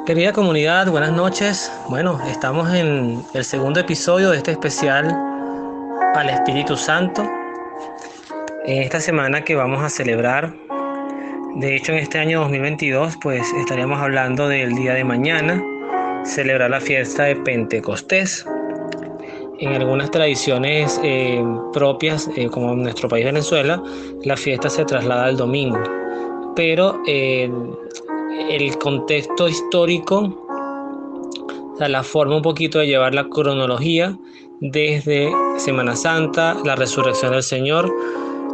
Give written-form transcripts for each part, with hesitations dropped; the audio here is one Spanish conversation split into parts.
Querida comunidad, buenas noches. Bueno, estamos en el segundo episodio de este especial al Espíritu Santo. En esta semana que vamos a celebrar, de hecho en este año 2022, pues estaríamos hablando del día de mañana, celebrar la fiesta de Pentecostés. En algunas tradiciones propias, como en nuestro país Venezuela, la fiesta se traslada al domingo. Pero el contexto histórico, o sea, la forma un poquito de llevar la cronología desde Semana Santa, la resurrección del Señor,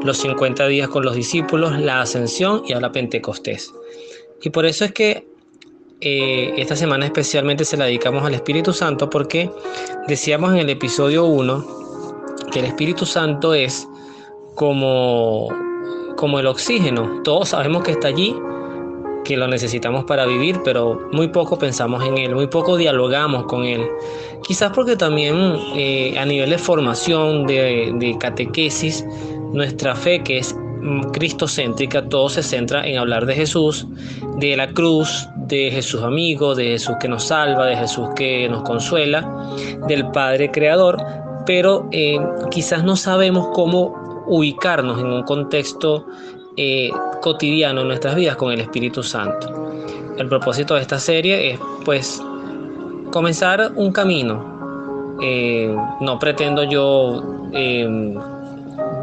los 50 días con los discípulos, la ascensión y ahora Pentecostés. Y por eso es que esta semana especialmente se la dedicamos al Espíritu Santo, porque decíamos en el episodio 1 que el Espíritu Santo es como el oxígeno. Todos sabemos que está allí, que lo necesitamos para vivir, pero muy poco pensamos en él, muy poco dialogamos con él. Quizás porque también a nivel de formación, de catequesis, nuestra fe, que es cristocéntrica, todo se centra en hablar de Jesús, de la cruz, de Jesús amigo, de Jesús que nos salva, de Jesús que nos consuela, del Padre Creador, pero quizás no sabemos cómo ubicarnos en un contexto cotidiano en nuestras vidas con el Espíritu Santo. El propósito de esta serie es pues comenzar un camino. No pretendo yo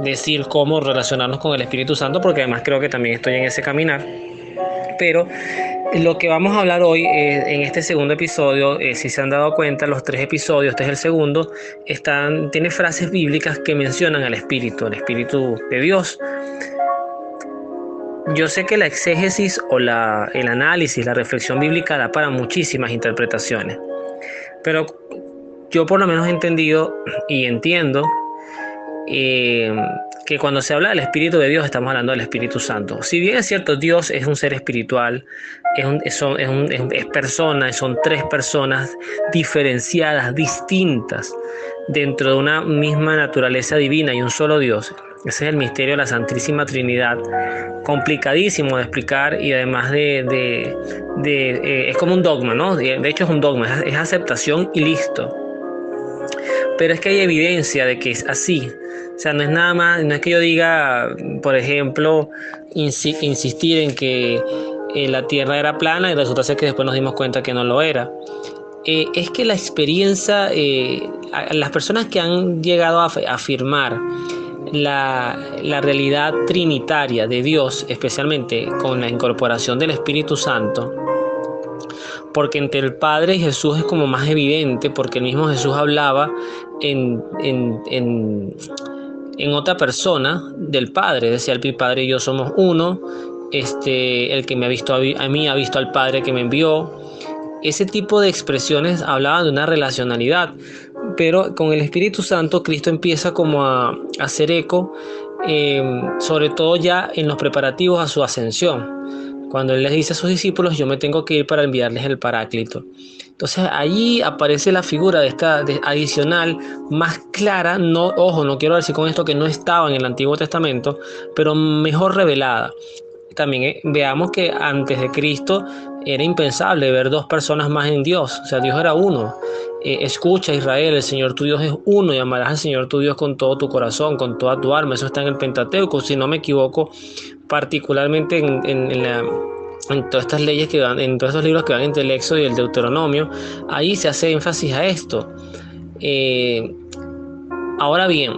decir cómo relacionarnos con el Espíritu Santo, porque además creo que también estoy en ese caminar, pero lo que vamos a hablar hoy en este segundo episodio, si se han dado cuenta, los 3 episodios, este es el segundo, tiene frases bíblicas que mencionan al Espíritu, el Espíritu de Dios. Yo sé que la exégesis o el análisis, la reflexión bíblica da para muchísimas interpretaciones, pero yo por lo menos he entendido y entiendo que cuando se habla del Espíritu de Dios estamos hablando del Espíritu Santo. Si bien es cierto, Dios es un ser espiritual, es persona, son 3 personas diferenciadas, distintas, dentro de una misma naturaleza divina y un solo Dios. Ese es el misterio de la Santísima Trinidad, complicadísimo de explicar y además es como un dogma, ¿no? De hecho es un dogma, es aceptación y listo. Pero es que hay evidencia de que es así. O sea, no es nada más, no es que yo diga, por ejemplo, insistir en que la Tierra era plana y resulta ser que después nos dimos cuenta que no lo era. Es que la experiencia, las personas que han llegado a afirmar la realidad trinitaria de Dios, especialmente con la incorporación del Espíritu Santo, porque entre el Padre y Jesús es como más evidente, porque el mismo Jesús hablaba en otra persona del Padre, decía el Padre y yo somos uno, el que me ha visto a mí ha visto al Padre que me envió. Ese tipo de expresiones hablaban de una relacionalidad, pero con el Espíritu Santo Cristo empieza como a hacer eco, sobre todo ya en los preparativos a su ascensión, cuando Él les dice a sus discípulos: yo me tengo que ir para enviarles el Paráclito. Entonces allí aparece la figura de adicional más clara, no, ojo, no quiero decir con esto que no estaba en el Antiguo Testamento, pero mejor revelada. También veamos que antes de Cristo era impensable ver 2 personas más en Dios, o sea, Dios era uno. Escucha, Israel, el Señor tu Dios es uno, y amarás al Señor tu Dios con todo tu corazón, con toda tu alma. Eso está en el Pentateuco, si no me equivoco, particularmente en todas estas leyes que van, en todos estos libros que van entre el Éxodo y el Deuteronomio. Ahí se hace énfasis a esto. Ahora bien,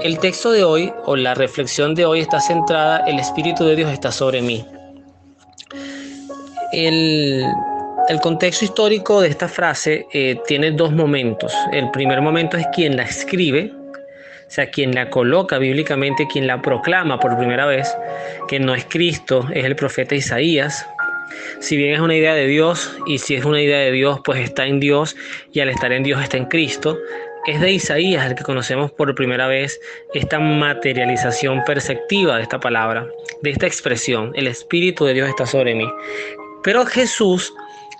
el texto de hoy, o la reflexión de hoy, está centrada: el Espíritu de Dios está sobre mí. El contexto histórico de esta frase tiene 2 momentos. El primer momento es quien la escribe, o sea, quien la coloca bíblicamente, quien la proclama por primera vez, que no es Cristo, es el profeta Isaías. Si bien es una idea de Dios, y si es una idea de Dios, pues está en Dios, y al estar en Dios está en Cristo. Es de Isaías el que conocemos por primera vez esta materialización perceptiva de esta palabra, de esta expresión: el Espíritu de Dios está sobre mí. Pero Jesús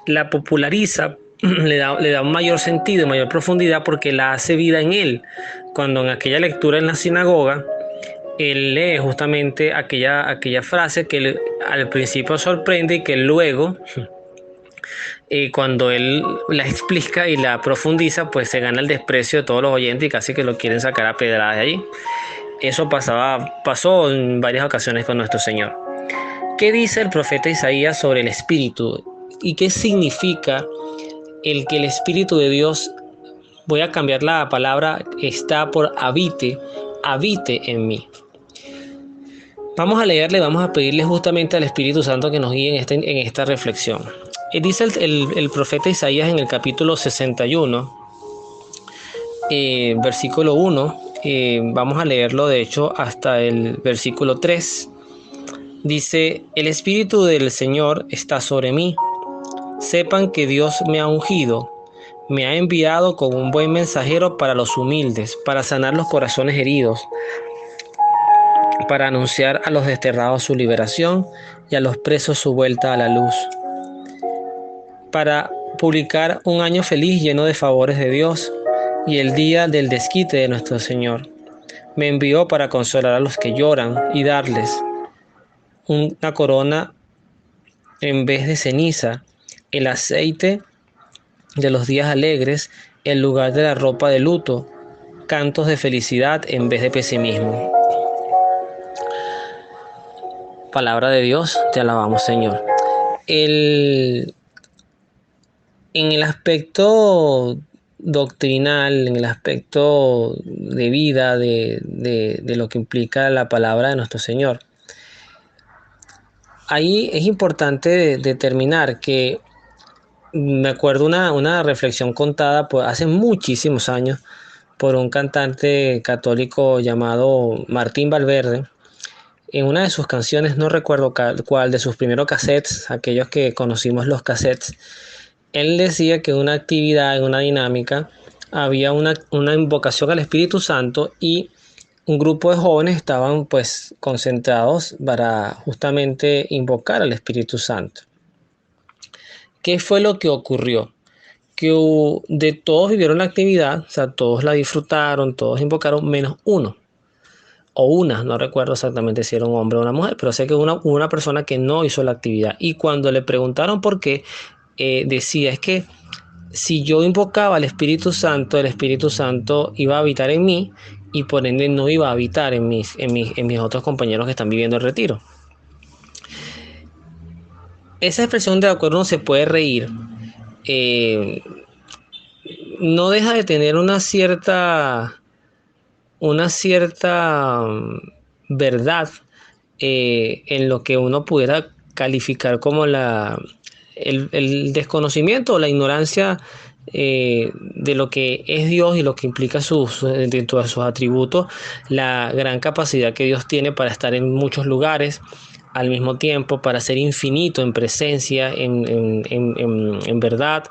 la populariza, le da un mayor sentido, mayor profundidad, porque la hace vida en él. Cuando en aquella lectura en la sinagoga, él lee justamente aquella frase que al principio sorprende y que luego Y cuando él la explica y la profundiza, pues se gana el desprecio de todos los oyentes y casi que lo quieren sacar a pedradas de allí. Eso pasó en varias ocasiones con nuestro Señor. ¿Qué dice el profeta Isaías sobre el Espíritu? ¿Y qué significa el que el Espíritu de Dios, voy a cambiar la palabra, está por habite en mí? Vamos a leerle, vamos a pedirle justamente al Espíritu Santo que nos guíe en esta reflexión. Dice el profeta Isaías en el capítulo 61, versículo 1, vamos a leerlo de hecho hasta el versículo 3. Dice: el Espíritu del Señor está sobre mí. Sepan que Dios me ha ungido, me ha enviado como un buen mensajero para los humildes, para sanar los corazones heridos, para anunciar a los desterrados su liberación y a los presos su vuelta a la luz, para publicar un año feliz lleno de favores de Dios y el día del desquite de nuestro Señor. Me envió para consolar a los que lloran y darles una corona en vez de ceniza, el aceite de los días alegres en lugar de la ropa de luto, cantos de felicidad en vez de pesimismo. Palabra de Dios, te alabamos, Señor. En el aspecto doctrinal, en el aspecto de vida, de lo que implica la palabra de nuestro Señor, ahí es importante determinar que, me acuerdo una reflexión contada hace muchísimos años por un cantante católico llamado Martín Valverde. En una de sus canciones, no recuerdo cuál, de sus primeros cassettes, aquellos que conocimos los cassettes, él decía que en una actividad, en una dinámica, había una invocación al Espíritu Santo y un grupo de jóvenes estaban pues concentrados para justamente invocar al Espíritu Santo. ¿Qué fue lo que ocurrió? Que de todos vivieron la actividad, o sea, todos la disfrutaron, todos invocaron, menos uno o una, no recuerdo exactamente si era un hombre o una mujer, pero sé que hubo una persona que no hizo la actividad. Y cuando le preguntaron por qué, decía: es que si yo invocaba al Espíritu Santo, el Espíritu Santo iba a habitar en mí y por ende no iba a habitar en mis otros compañeros que están viviendo el retiro. Esa expresión, de acuerdo, no se puede reír, no deja de tener una cierta verdad en lo que uno pudiera calificar como el desconocimiento o la ignorancia de lo que es Dios y lo que implica dentro de sus atributos, la gran capacidad que Dios tiene para estar en muchos lugares al mismo tiempo, para ser infinito en presencia, en verdad,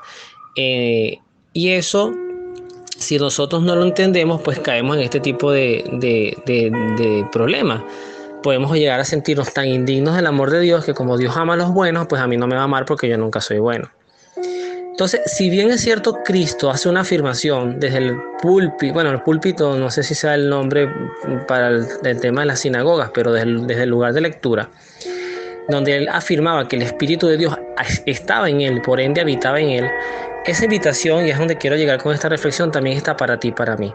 y eso, si nosotros no lo entendemos, pues caemos en este tipo de problemas. Podemos llegar a sentirnos tan indignos del amor de Dios que, como Dios ama a los buenos, pues a mí no me va a amar porque yo nunca soy bueno. Entonces, si bien es cierto, Cristo hace una afirmación desde el púlpito, bueno, el púlpito no sé si sea el nombre para el tema de las sinagogas, pero desde el lugar de lectura, donde él afirmaba que el Espíritu de Dios estaba en él, por ende habitaba en él. Esa invitación, y es donde quiero llegar con esta reflexión, también está para ti y para mí.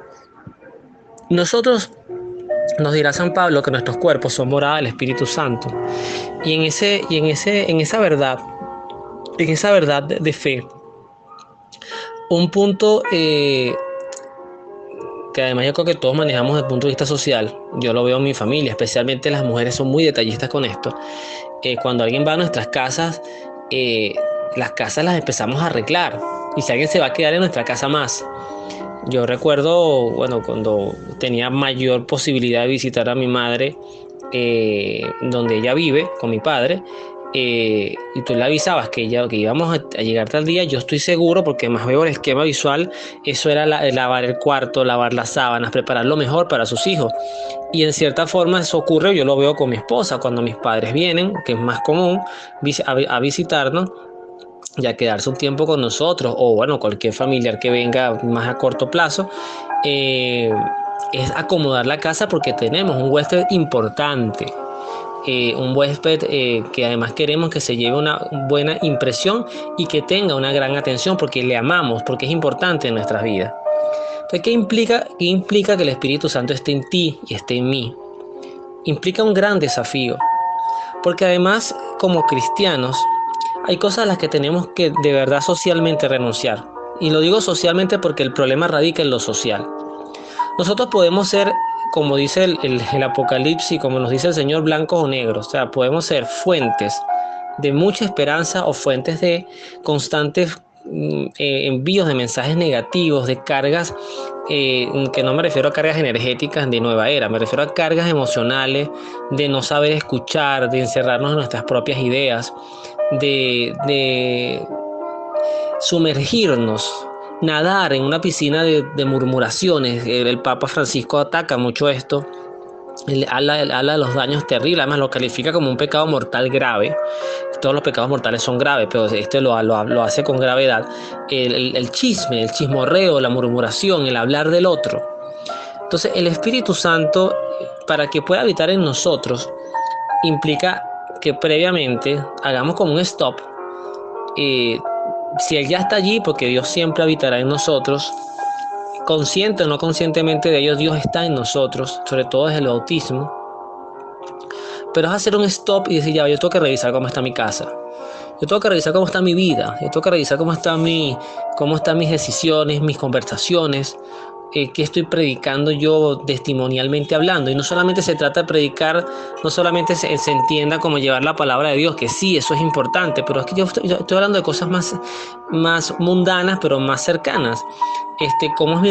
Nosotros, nos dirá San Pablo, que nuestros cuerpos son morada del Espíritu Santo. Y en esa verdad de fe, un punto que además yo creo que todos manejamos desde el punto de vista social, yo lo veo en mi familia, especialmente las mujeres son muy detallistas con esto. Cuando alguien va a nuestras casas, las casas las empezamos a arreglar, y si alguien se va a quedar en nuestra casa más. Yo recuerdo, bueno, cuando tenía mayor posibilidad de visitar a mi madre, donde ella vive con mi padre, y tú le avisabas que íbamos a llegar tal día, yo estoy seguro, porque más veo el esquema visual, eso era lavar el cuarto, lavar las sábanas, preparar lo mejor para sus hijos. Y en cierta forma eso ocurre, yo lo veo con mi esposa, cuando mis padres vienen, que es más común, a visitarnos y a quedarse un tiempo con nosotros, o bueno, cualquier familiar que venga más a corto plazo, es acomodar la casa porque tenemos un huésped importante. un huésped que además queremos que se lleve una buena impresión y que tenga una gran atención porque le amamos, porque es importante en nuestras vidas. Entonces, ¿qué implica que el Espíritu Santo esté en ti y esté en mí? Implica un gran desafío, porque además, como cristianos, hay cosas a las que tenemos que de verdad socialmente renunciar. Y lo digo socialmente porque el problema radica en lo social. Nosotros podemos ser, como dice el Apocalipsis, como nos dice el Señor, blancos o negros. O sea, podemos ser fuentes de mucha esperanza o fuentes de constantes envíos de mensajes negativos, de cargas, que no me refiero a cargas energéticas de nueva era, me refiero a cargas emocionales, de no saber escuchar, de encerrarnos en nuestras propias ideas, de sumergirnos, nadar en una piscina de murmuraciones. El Papa Francisco ataca mucho esto. Él habla de los daños terribles, además lo califica como un pecado mortal grave. Todos los pecados mortales son graves, pero este lo hace con gravedad. El chisme, el chismorreo, la murmuración, el hablar del otro. Entonces, el Espíritu Santo, para que pueda habitar en nosotros, implica que previamente hagamos como un stop. Si Él ya está allí, porque Dios siempre habitará en nosotros, consciente o no conscientemente de ello, Dios está en nosotros, sobre todo desde el bautismo. Pero es hacer un stop y decir, ya, yo tengo que revisar cómo está mi casa. Yo tengo que revisar cómo está mi vida. Yo tengo que revisar cómo están mis decisiones, mis conversaciones. Qué estoy predicando yo testimonialmente hablando. Y no solamente se trata de predicar, no solamente se entienda como llevar la palabra de Dios, que sí, eso es importante, pero es que yo estoy hablando de cosas más mundanas, pero más cercanas. Cómo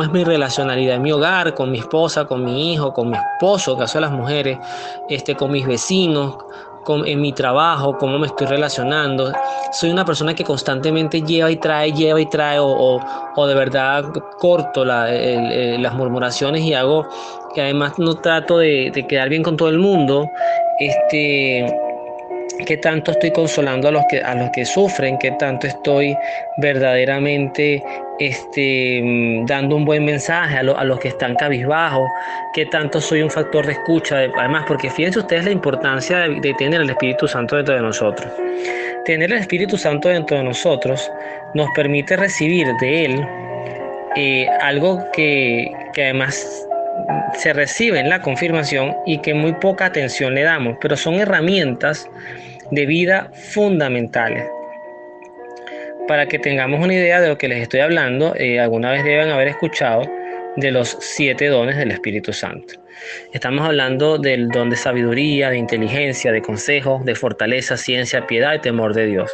es mi relacionalidad en mi hogar, con mi esposa, con mi hijo, con mi esposo, en caso de las mujeres, con mis vecinos, en mi trabajo, cómo me estoy relacionando. Soy una persona que constantemente lleva y trae, o de verdad corto las murmuraciones y hago, que además no trato de quedar bien con todo el mundo. Qué tanto estoy consolando a los que sufren, qué tanto estoy verdaderamente dando un buen mensaje a los que están cabizbajos, qué tanto soy un factor de escucha, además, porque fíjense ustedes la importancia de tener el Espíritu Santo dentro de nosotros. Tener el Espíritu Santo dentro de nosotros nos permite recibir de Él algo que además se recibe en la confirmación y que muy poca atención le damos, pero son herramientas de vida fundamentales. Para que tengamos una idea de lo que les estoy hablando, alguna vez deben haber escuchado de los 7 dones del Espíritu Santo. Estamos hablando del don de sabiduría, de inteligencia, de consejo, de fortaleza, ciencia, piedad y temor de Dios.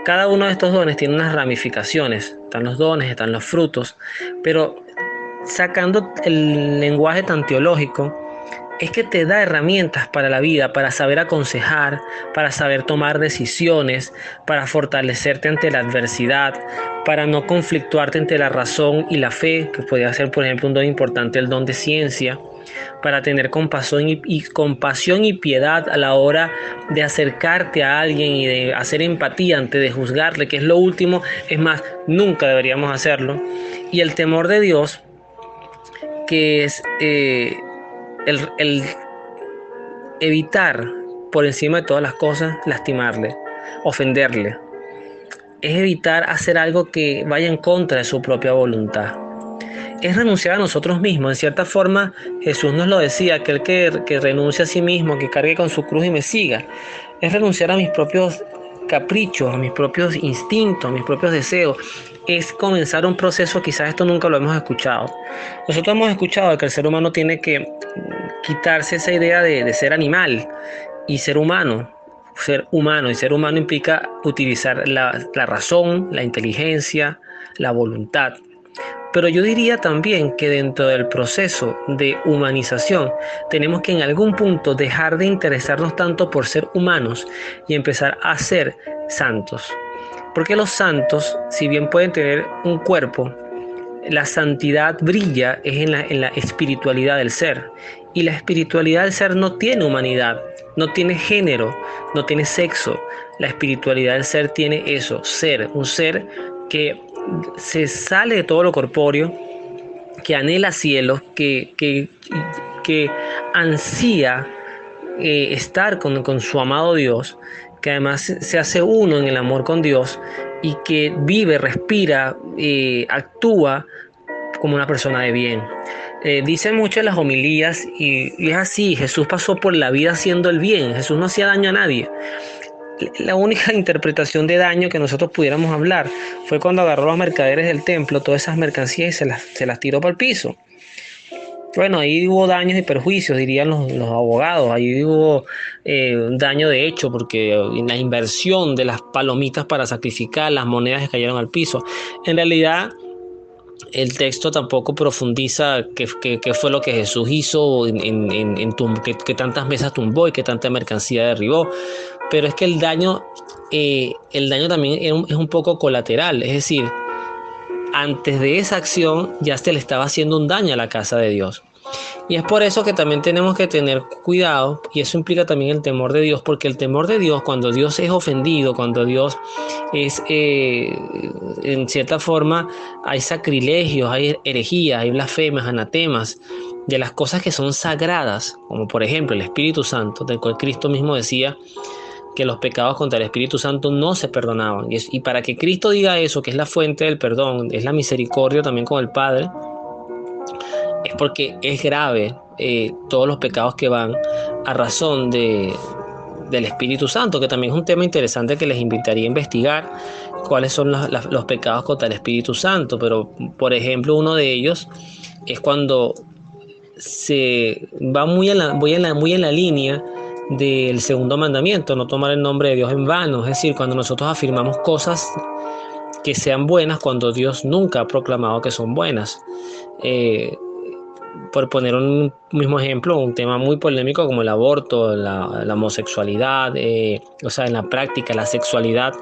Cada uno de estos dones tiene unas ramificaciones. Están los dones, están los frutos, pero sacando el lenguaje tan teológico, es que te da herramientas para la vida, para saber aconsejar, para saber tomar decisiones, para fortalecerte ante la adversidad, para no conflictuarte entre la razón y la fe, que podría ser, por ejemplo, un don importante, el don de ciencia, para tener compasión y piedad a la hora de acercarte a alguien y de hacer empatía antes de juzgarle, que es lo último, es más, nunca deberíamos hacerlo. Y el temor de Dios, que es el evitar por encima de todas las cosas lastimarle, ofenderle. Es evitar hacer algo que vaya en contra de su propia voluntad. Es renunciar a nosotros mismos. En cierta forma, Jesús nos lo decía, aquel que renuncia a sí mismo, que cargue con su cruz y me siga. Es renunciar a mis propios caprichos, a mis propios instintos, a mis propios deseos. Es comenzar un proceso, quizás esto nunca lo hemos escuchado. Nosotros hemos escuchado que el ser humano tiene que quitarse esa idea de ser animal y ser humano. Ser humano, y ser humano implica utilizar la razón, la inteligencia, la voluntad. Pero yo diría también que dentro del proceso de humanización tenemos que en algún punto dejar de interesarnos tanto por ser humanos y empezar a ser santos. Porque los santos, si bien pueden tener un cuerpo, la santidad brilla en la espiritualidad del ser. Y la espiritualidad del ser no tiene humanidad, no tiene género, no tiene sexo. La espiritualidad del ser tiene eso, ser, un ser que se sale de todo lo corpóreo, que anhela cielos, que ansía estar con su amado Dios, que además se hace uno en el amor con Dios y que vive, respira, actúa como una persona de bien. Dicen mucho en las homilías y es así: Jesús pasó por la vida haciendo el bien, Jesús no hacía daño a nadie. La única interpretación de daño que nosotros pudiéramos hablar fue cuando agarró a los mercaderes del templo, todas esas mercancías, y se las tiró para el piso. Bueno, ahí hubo daños y perjuicios, dirían los abogados. Ahí hubo daño de hecho, porque la inversión de las palomitas para sacrificar, las monedas que cayeron al piso. En realidad, el texto tampoco profundiza qué fue lo que Jesús hizo, que tantas mesas tumbó y que tanta mercancía derribó. Pero es que el daño también es un poco colateral. Es decir, antes de esa acción ya se le estaba haciendo un daño a la casa de Dios. Y es por eso que también tenemos que tener cuidado, y eso implica también el temor de Dios, porque el temor de Dios, cuando Dios es ofendido, cuando Dios es, en cierta forma, hay sacrilegios, hay herejías, hay blasfemias, anatemas, de las cosas que son sagradas, como por ejemplo el Espíritu Santo, del cual Cristo mismo decía que los pecados contra el Espíritu Santo no se perdonaban. Y para que Cristo diga eso, que es la fuente del perdón, es la misericordia también con el Padre, es porque es grave todos los pecados que van a razón del Espíritu Santo, que también es un tema interesante que les invitaría a investigar cuáles son los pecados contra el Espíritu Santo. Pero, por ejemplo, uno de ellos es cuando se va muy en la línea del segundo mandamiento: no tomar el nombre de Dios en vano. Es decir, cuando nosotros afirmamos cosas que sean buenas cuando Dios nunca ha proclamado que son buenas. Por poner un mismo ejemplo, un tema muy polémico como el aborto, la homosexualidad, o sea, en la práctica, la sexualidad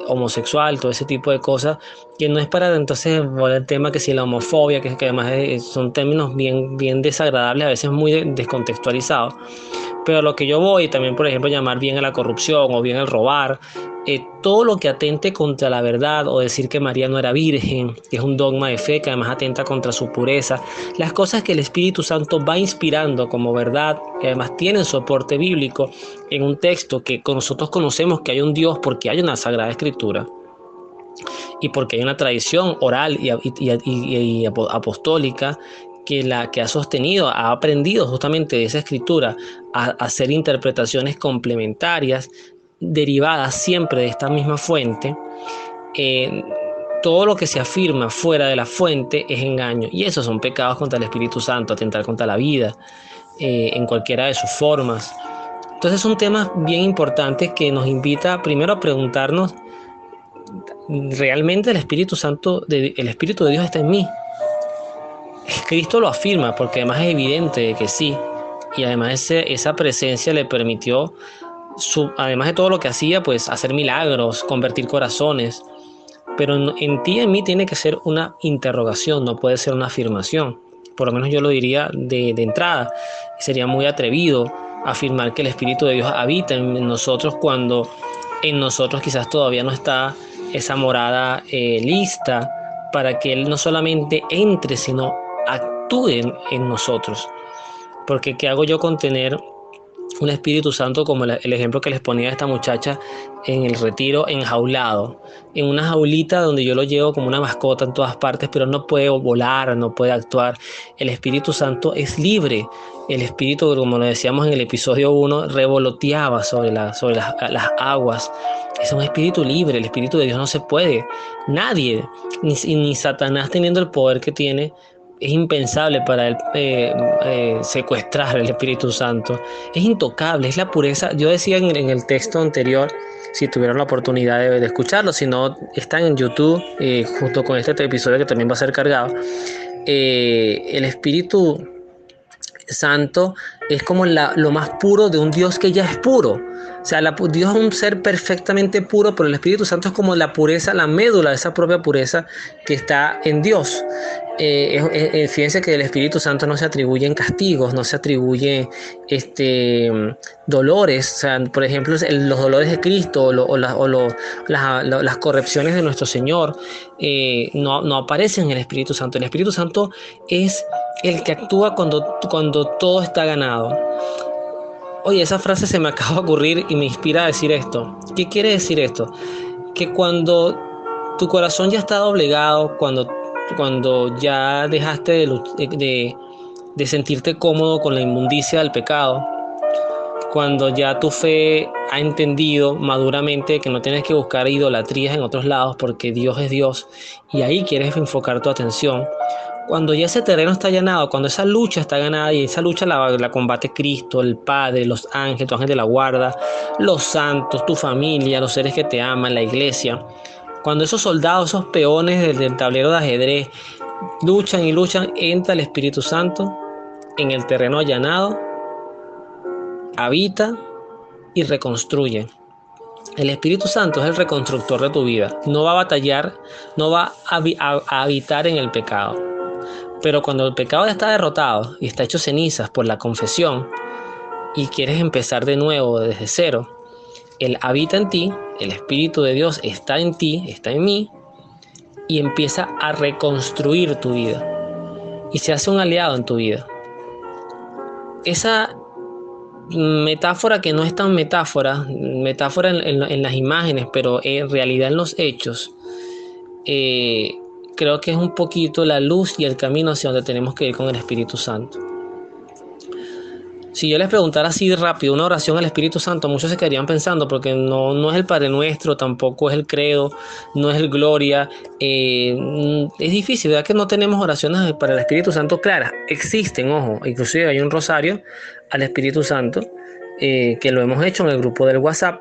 homosexual, todo ese tipo de cosas, que no es para entonces volver el tema que si la homofobia, que además son términos bien desagradables, a veces muy descontextualizados. Pero lo que yo voy también, por ejemplo, llamar bien a la corrupción o bien el robar, todo lo que atente contra la verdad, o decir que María no era virgen, que es un dogma de fe que además atenta contra su pureza, las cosas que el Espíritu Santo va inspirando como verdad, que además tienen soporte bíblico en un texto que nosotros conocemos que hay un Dios porque hay una Sagrada Escritura y porque hay una tradición oral y apostólica que ha sostenido, ha aprendido justamente de esa escritura a hacer interpretaciones complementarias derivadas siempre de esta misma fuente. Todo lo que se afirma fuera de la fuente es engaño, y esos son pecados contra el Espíritu Santo, atentar contra la vida en cualquiera de sus formas. Entonces son temas bien importantes que nos invita primero a preguntarnos: ¿realmente el Espíritu de Dios está en mí? Cristo lo afirma, porque además es evidente que sí, y además esa presencia le permitió, además de todo lo que hacía, pues hacer milagros, convertir corazones. Pero en ti y en mí tiene que ser una interrogación, no puede ser una afirmación. Por lo menos yo lo diría de entrada. Sería muy atrevido afirmar que el Espíritu de Dios habita en nosotros cuando en nosotros quizás todavía no está esa morada lista para que Él no solamente entre, sino actúe en nosotros. Porque ¿qué hago yo con tener un Espíritu Santo como el ejemplo que les ponía a esta muchacha en el retiro, enjaulado, en una jaulita donde yo lo llevo como una mascota en todas partes, pero no puede volar, no puede actuar? El Espíritu Santo es libre. El Espíritu, como lo decíamos en el episodio 1, revoloteaba sobre las aguas. Es un espíritu libre. El Espíritu de Dios no se puede. Nadie, ni Satanás, teniendo el poder que tiene, es impensable para él secuestrar el Espíritu Santo. Es intocable, es la pureza. Yo decía en el texto anterior, si tuvieron la oportunidad de escucharlo, si no, están en YouTube junto con este episodio que también va a ser cargado. El Espíritu Santo es como lo más puro de un Dios que ya es puro. O sea, Dios es un ser perfectamente puro, pero el Espíritu Santo es como la pureza, la médula de esa propia pureza que está en Dios. Fíjense que el Espíritu Santo no se atribuyen castigos, no se atribuye dolores. O sea, por ejemplo, los dolores de Cristo o las correcciones de nuestro Señor no aparecen en el Espíritu Santo. El Espíritu Santo es el que actúa cuando todo está ganado. Oye, esa frase se me acaba de ocurrir y me inspira a decir esto. ¿Qué quiere decir esto? Que cuando tu corazón ya está doblegado, cuando ya dejaste de sentirte cómodo con la inmundicia del pecado, cuando ya tu fe ha entendido maduramente que no tienes que buscar idolatrías en otros lados porque Dios es Dios y ahí quieres enfocar tu atención, cuando ya ese terreno está allanado, cuando esa lucha está ganada y esa lucha la combate Cristo, el Padre, los ángeles, tu ángel de la guarda, los santos, tu familia, los seres que te aman, la iglesia, cuando esos soldados, esos peones del tablero de ajedrez luchan y luchan, entra el Espíritu Santo en el terreno allanado, habita y reconstruye. El Espíritu Santo es el reconstructor de tu vida. No va a batallar, no va a habitar en el pecado. Pero cuando el pecado ya está derrotado y está hecho cenizas por la confesión y quieres empezar de nuevo desde cero, Él habita en ti, el Espíritu de Dios está en ti, está en mí y empieza a reconstruir tu vida y se hace un aliado en tu vida. Esa metáfora que no es tan metáfora en las imágenes, pero en realidad en los hechos, creo que es un poquito la luz y el camino hacia donde tenemos que ir con el Espíritu Santo. Si yo les preguntara así de rápido una oración al Espíritu Santo, muchos se quedarían pensando, porque no es el Padre Nuestro, tampoco es el Credo, no es el Gloria. Es difícil, ¿verdad? Que no tenemos oraciones para el Espíritu Santo claras. Existen, ojo, inclusive hay un rosario al Espíritu Santo, que lo hemos hecho en el grupo del WhatsApp.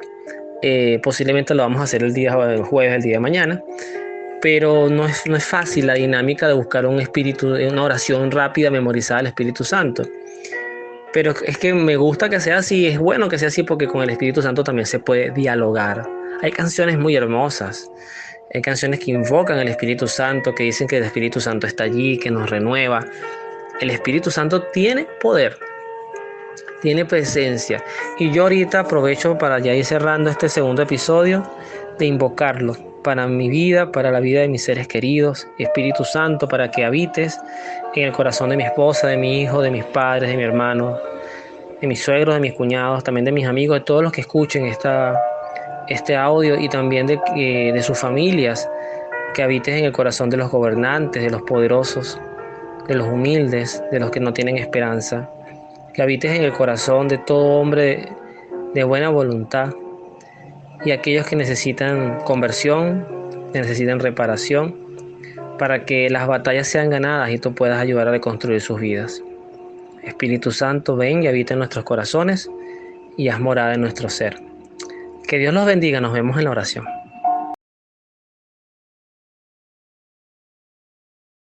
Posiblemente lo vamos a hacer el jueves, el día de mañana. Pero no es fácil la dinámica de buscar una oración rápida, memorizada al Espíritu Santo. Pero es que me gusta que sea así, es bueno que sea así porque con el Espíritu Santo también se puede dialogar. Hay canciones muy hermosas, hay canciones que invocan al Espíritu Santo, que dicen que el Espíritu Santo está allí, que nos renueva. El Espíritu Santo tiene poder, tiene presencia. Y yo ahorita aprovecho para ya ir cerrando este segundo episodio de invocarlo para mi vida, para la vida de mis seres queridos. Espíritu Santo, para que habites en el corazón de mi esposa, de mi hijo, de mis padres, de mi hermano, de mis suegros, de mis cuñados, también de mis amigos, de todos los que escuchen este audio y también de sus familias, que habites en el corazón de los gobernantes, de los poderosos, de los humildes, de los que no tienen esperanza, que habites en el corazón de todo hombre de buena voluntad y aquellos que necesitan conversión, que necesitan reparación, para que las batallas sean ganadas y tú puedas ayudar a reconstruir sus vidas. Espíritu Santo, ven y habita en nuestros corazones y haz morada en nuestro ser. Que Dios los bendiga, nos vemos en la oración.